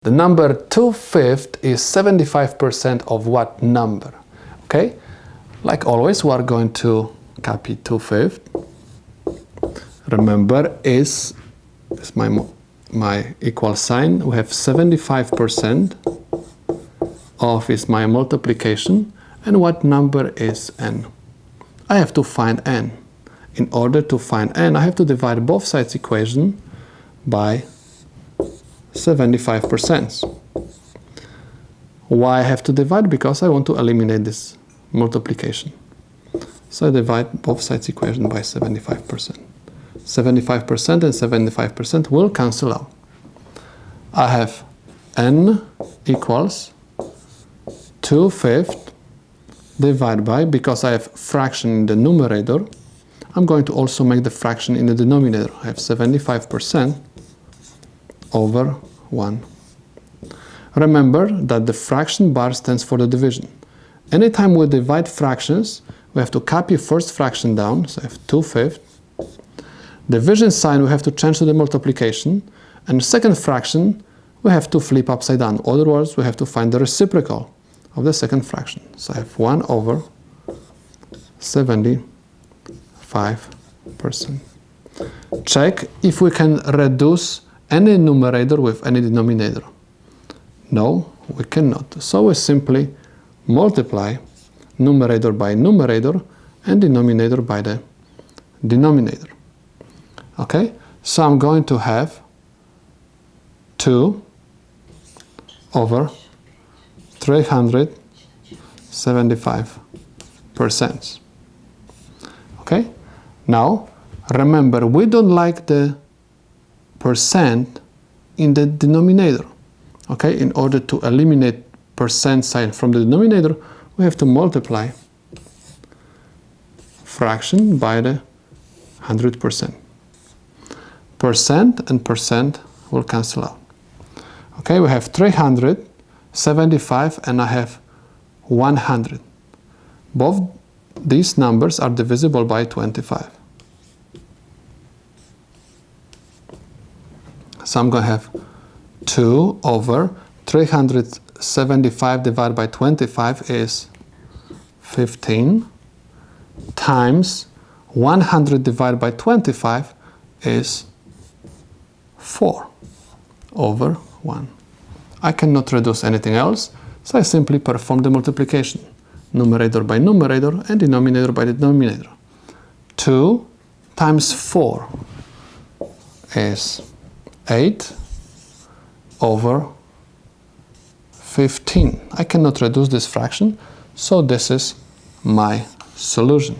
The number 2/5 is 75% of what number? Okay, like always, we are going to copy 2/5. Remember, is my equal sign. We have 75% of is my multiplication, and what number is n? I have to find n. In order to find n, I have to divide both sides equation by 75%. Why I have to divide? Because I want to eliminate this multiplication. So I divide both sides equation by 75%. 75% and 75% will cancel out. I have n equals 2/5 divided by, because I have fraction in the numerator, I'm going to also make the fraction in the denominator. I have 75% over 1. Remember that the fraction bar stands for the division. Anytime we divide fractions, we have to copy first fraction down, so I have 2/5. Division sign we have to change to the multiplication, and the second fraction we have to flip upside down. In other words, we have to find the reciprocal of the second fraction. So I have 1 over 75%. Check if we can reduce any numerator with any denominator. No, we cannot. So we simply multiply numerator by numerator and denominator by the denominator. Okay, so I'm going to have 2 over 375%. Okay, now remember, we don't like the percent in the denominator. Okay, in order to eliminate percent sign from the denominator, we have to multiply fraction by the 100%. Percent and percent will cancel out. Okay, we have 375 and I have 100. Both these numbers are divisible by 25. So I'm going to have 2 over 375 divided by 25 is 15 times 100 divided by 25 is 4 over 1. I cannot reduce anything else, so I simply perform the multiplication. Numerator by numerator and denominator by denominator. 2 times 4 is 8 over 15. I cannot reduce this fraction, so this is my solution.